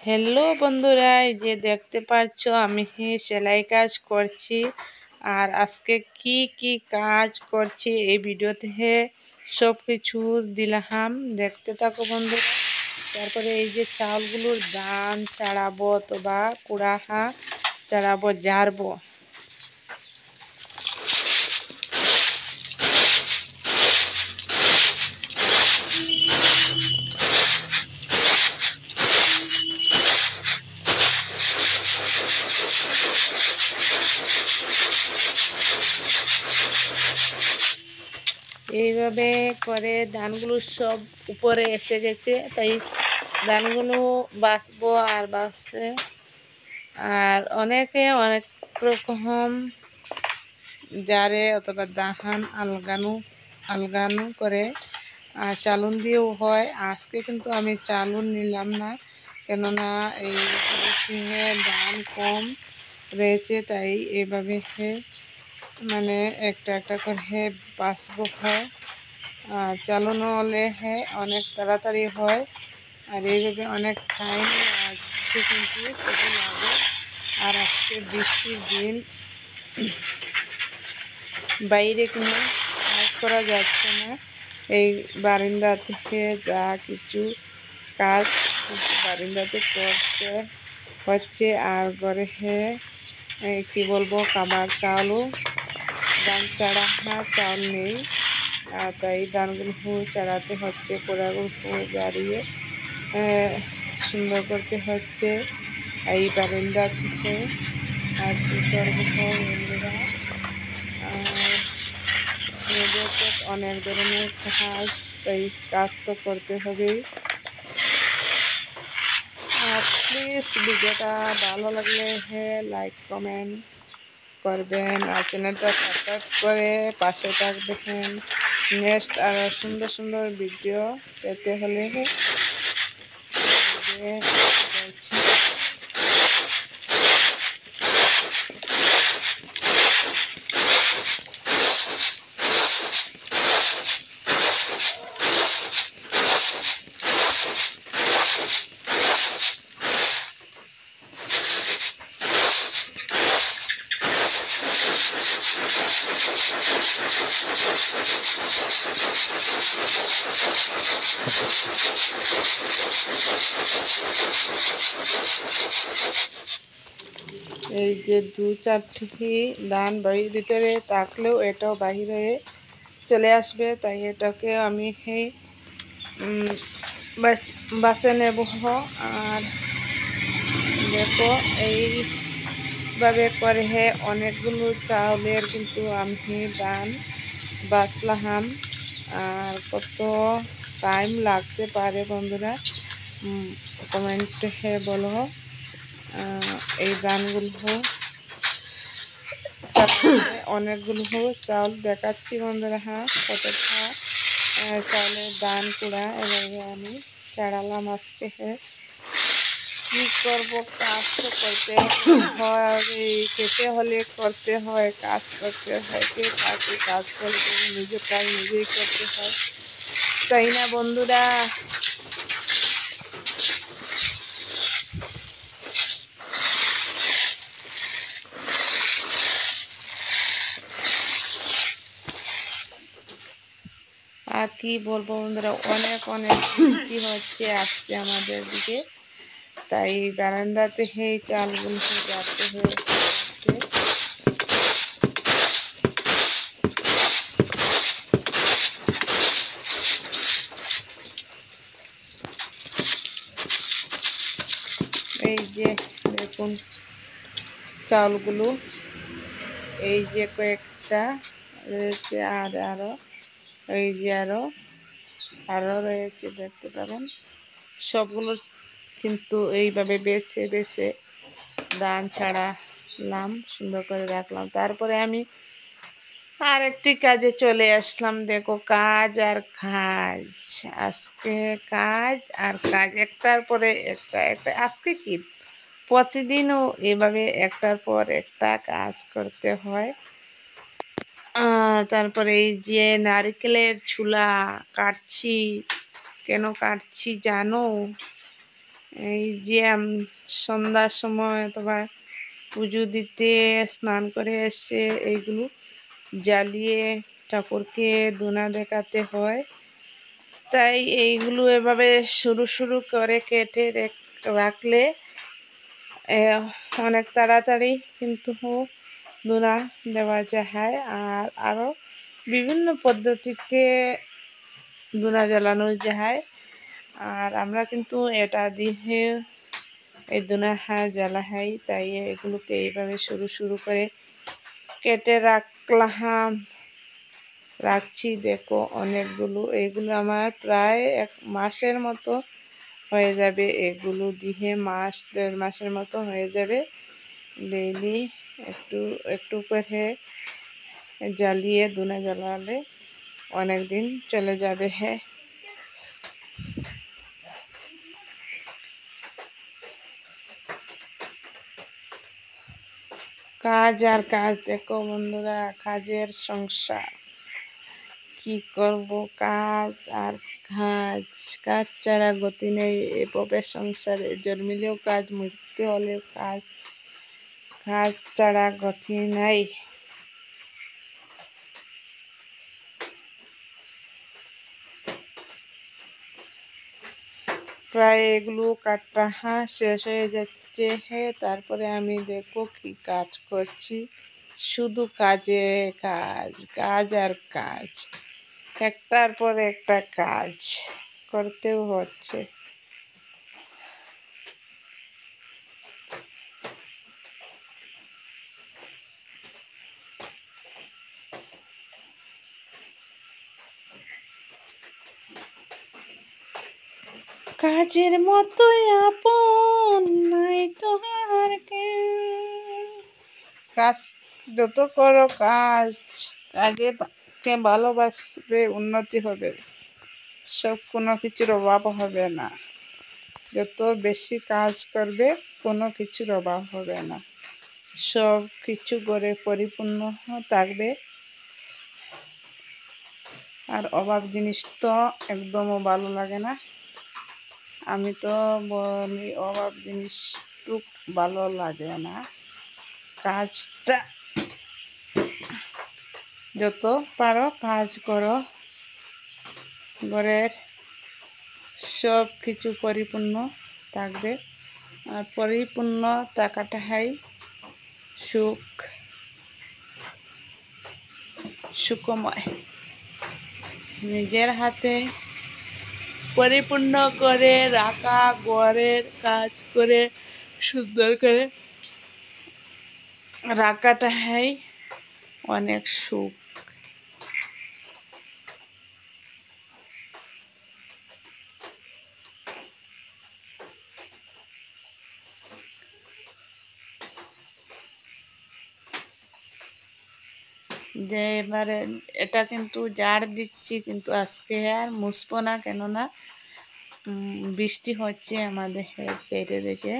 Hello বন্ধুরা, এই যে দেখতে পাচ্ছ আমি সেলাই কাজ করছি। আর আজকে কি কি কাজ করছি এই ভিডিওতে সব কিছু দিলাম, দেখতে থাকো বন্ধুরা। তারপরে এই যে চাউলগুলোর দান চাড়াবো অথবা কুড়াহা চাড়াবো, ঝাড়বো। এইভাবে করে ধানগুলো সব উপরে এসে গেছে, তাই ধানগুলো বাছবো আর বাছে। আর অনেকে অনেক রকম জারে অথবা ধান আলগানো করে, আর চালুন দিয়েও হয়। আজকে কিন্তু আমি চালুন নিলাম না, কেননা এই ধান কম রয়েছে, তাই এইভাবে মানে একটা একটা করে বাছবো হয়। আর চালানো হলে অনেক তাড়াতাড়ি হয়, আর এইভাবে অনেক টাইম লাগছে কিন্তু খুবই লাগে। আর আজকে বৃষ্টির দিন, বাইরে কোনো কাজ করা যাচ্ছে না। এই বারান্দা থেকে যা কিছু কাজ বারান্দাতে করতে হচ্ছে। আর ঘরে কি বলবো, খাবার চালও ধান চাড়া চাউল নেই, তাই ধানগুলো চাড়াতে হচ্ছে, কোড়াগুলো জ্বালিয়ে সুন্দর করতে হচ্ছে এই বারান্দা থেকে। আর কি করবো বন্ধুরা, মেয়েদেরকে অনেক ধরনের কাজ, তাই কাজ তো করতে হবেই। আর প্লিজ ভিডিওটা ভালো লাগলে লাইক কমেন্ট করবেন, আর চ্যানেলটা সাবস্ক্রাইব করে পাশে থাকবেন। নেক্সট আর সুন্দর সুন্দর ভিডিও পেতে হলে এই যে 2-4টি ধান বাড়ির ভিতরে থাকলেও এটাও বাহির হয়ে চলে আসবে, তাই এটাকে আমি বাসে নেব। আর দেখো এইভাবে করে অনেকগুলো চাউলের কিন্তু আমি ধান বাছলাম। আর কত টাইম লাগতে পারে বন্ধুরা কমেন্টে বলো। এই ধানগুলো অনেকগুলো চাউল দেখাচ্ছি বন্ধুরা, কতটা চাউলের ধান কুড়া এভাবে আমি চাড়ালাম আজকে। কি করবো, কাজ তো করতে হয়, খেতে হলে করতে হয়, কাজ করতে হয়। কে কাকে কাজ করতে, নিজের কাজ নিজেই করতে হয়, তাই না বন্ধুরা? আর কি বলবো বন্ধুরা, অনেক অনেক বৃষ্টি হচ্ছে আজকে আমাদের দিকে, তাই বারান্দাতে চালগুলো যাতে হয়েছে। এই যে দেখুন চাউলগুলো, এই যে কয়েকটা রয়েছে, আর এই যে আরো রয়েছে, দেখতে পাবেন। সবগুলো কিন্তু এইভাবে বেছে বেছে ধান ছাড়ালাম, সুন্দর করে রাখলাম। তারপরে আমি আরেকটি কাজে চলে আসলাম। দেখো, কাজ আর কাজ, আজকে কাজ আর কাজ, একটার পরে একটা একটা। আজকে কি প্রতিদিনও এভাবে একটার পর একটা কাজ করতে হয়। তারপরে এই যে নারকেলের ছুলা কাটছি, কেন কাটছি জানো? এই যে সন্ধ্যার সময় অথবা পুজো দিতে স্নান করে এসে এইগুলো জ্বালিয়ে ঠাকুরকে ধুনা দেখাতে হয়। তাই এইগুলো এভাবে সরু সরু করে কেটে রাখলে অনেক তাড়াতাড়ি কিন্তু ধুনা দেওয়া যায়। আর আরও বিভিন্ন পদ্ধতিতে ধুনা জ্বালানো যায়। আর আমরা কিন্তু এটা দিয়ে এই ধুনা জ্বালা হয়। তাই এগুলোকে এইভাবে সরু সরু করে কেটে রাখছি। দেখো অনেকগুলো, এগুলো আমার প্রায় 1 মাসের মতো হয়ে যাবে। এগুলো দিয়ে 1.5 মাসের মতো হয়ে যাবে। ডেইলি একটু একটু করে জ্বালিয়ে ধুনা জ্বালালে অনেক দিন চলে যাবে। কাজ আর কাজ, দেখো বন্ধুরা, কাজের সংসার, কি করব? কাজ আর কাজ, কাজ ছাড়া গতি নেই এভাবে সংসারে। জন্মিলেও কাজ, মরতে হলেও কাজ, কাজ ছাড়া গতি নাই। প্রায় এগুলো কাটা শেষ হয়ে যাচ্ছে। তারপরে আমি দেখো কি কাজ করছি। শুধু কাজে কাজ, কাজ আর কাজ, একটার পর একটা কাজ করতেও হচ্ছে। কাজের মতোই আপন নাই তো আর কেউ। কাজ যত করো কাজ, কাজে কে ভালোবাসবে উন্নতি হবে, সব কোনো কিছুর অভাব হবে না। যত বেশি কাজ করবে কোনো কিছুর অভাব হবে না, সব কিছু করে পরিপূর্ণ থাকবে। আর অভাব জিনিস তো একদমও ভালো লাগে না। আমি তো বলি অভাব জিনিসটুক ভালো লাগে না। কাজটা যত পারো কাজ করো, ঘরের সব কিছু পরিপূর্ণ থাকবে। আর পরিপূর্ণ থাকাটাই সুখময়। নিজের হাতে পরিপূর্ণ করে রাখা ঘরের কাজ করে সুন্দর করে রাখাটাই অনেক সুখ। যে এবারে এটা কিন্তু ঝাড় দিচ্ছি, কিন্তু আজকে আর মুছবো না, কেননা বৃষ্টি হচ্ছে আমাদের চাইতে থেকে।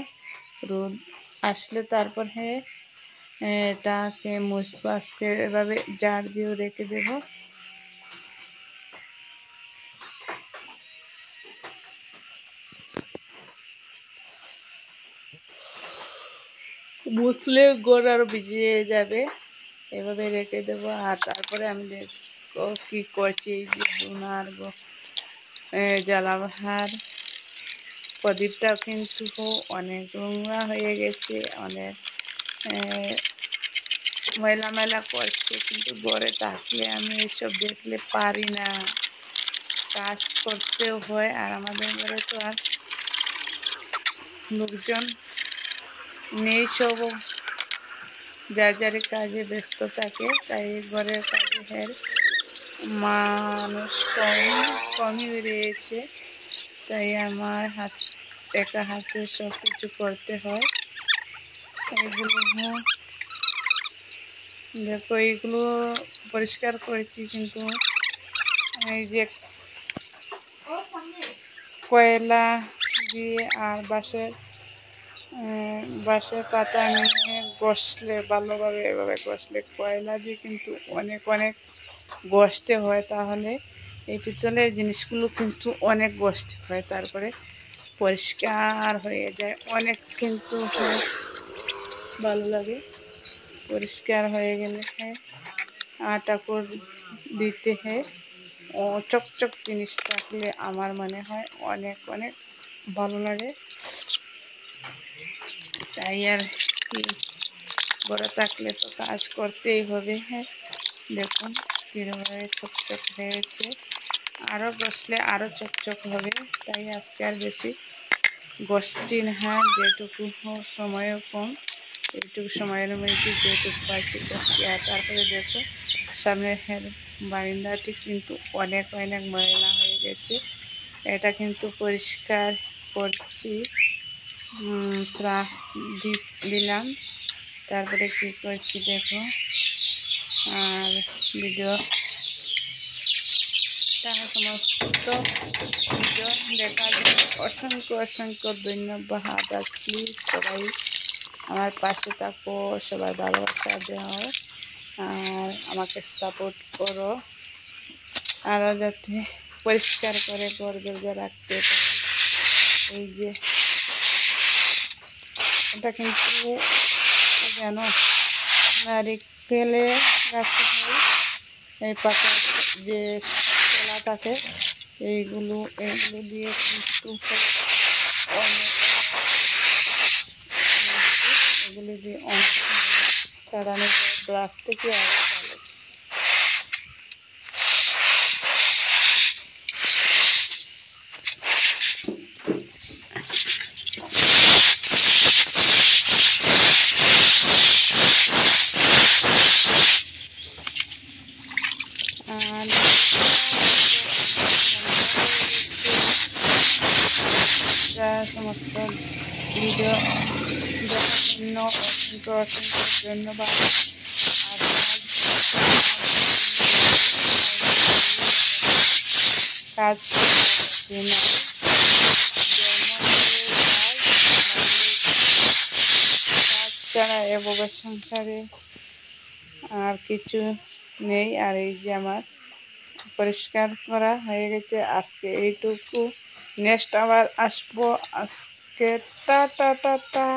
রোদ আসলে তারপর এটাকে মুছবো। আজকে এভাবে ঝাড় দিয়েও রেখে দেব। মুছলে গোড় আরও ভিজিয়ে যাবে, এভাবে রেখে দেবো। আর তারপরে আমি দেখো কী করছি। এই যে ধুনার জ্বালাবার প্রদীপটাও কিন্তু অনেক নোংরা হয়ে গেছে, অনেক ময়লা ময়লা করছে। কিন্তু ঘরে থাকলে আমি এসব দেখলে পারি না, কাজ করতেও হয়। আর আমাদের ঘরে তো আর লোকজন নেই, সব যার যার কাজে ব্যস্ত থাকে। তাই ঘরের কাজের মানুষ কমই বেরিয়েছে। তাই আমার একা হাতে সব কিছু করতে হয়। এগুলো দেখো, এইগুলো পরিষ্কার করেছি, কিন্তু এই যে কয়লা দিয়ে আর বাঁশের পাতা নিয়ে ঘষলে ভালোভাবে, এভাবে ঘষলে, কয়লা দিয়ে কিন্তু অনেক অনেক ঘষতে হয়। তাহলে এই পিতলের জিনিসগুলো কিন্তু অনেক ঘষতে হয়। তারপরে পরিষ্কার হয়ে যায়, অনেক কিন্তু ভালো লাগে। পরিষ্কার হয়ে গেলে আটা করে দিতে হয়। ও চকচক জিনিস থাকলে আমার মনে হয় অনেক অনেক ভালো লাগে। তাই আর কি, বড় থাকলে তো কাজ করতেই হবে। দেখুন কীভাবে চকচক হয়েছে, আরও বসলে আরও চকচক হবে। তাই আজকে আর বেশি বসছি না, যেটুকু সময়ও কম, এইটুকু সময়ের মধ্যে যেটুকু পারছি বসছি। আর তারপরে দেখো সামনের বারান্দাটি কিন্তু অনেক অনেক ময়লা হয়ে গেছে, এটা কিন্তু পরিষ্কার করছি। স্রাব দিলাম, তারপরে কি করছি দেখো। আর ভিডিওটা সমস্ত ভিডিও দেখার জন্য অসংখ্য অসংখ্য ধন্যবাদ। আর প্লিজ সবাই আমার পাশে থাকো, সবাই ভালোবাসা দাও আর আমাকে সাপোর্ট করো, আরও যাতে পরিষ্কার করে ঘর রাখতে পারি। এই যে এটা কিন্তু জানো নারিকেলে রাখতে হয়, এই পাতা যে কলা থাকে এইগুলো দিয়ে কিন্তু অনেক, এগুলি দিয়ে অনেক তাড়ানো ব্রাশ থেকে আরও ভালো। আর সমস্ত ভিডিও দেখার জন্য অসংখ্য অসংখ্য ধন্যবাদ। আর কাজ ছাড়া এভাবে সংসারে আর কিছু নেই। আর এই যে আমার পরিষ্কার করা হয়ে গেছে, আজকে এইটুকু। নেক্সট আবার আসবো। আজকে টা টা টা টা।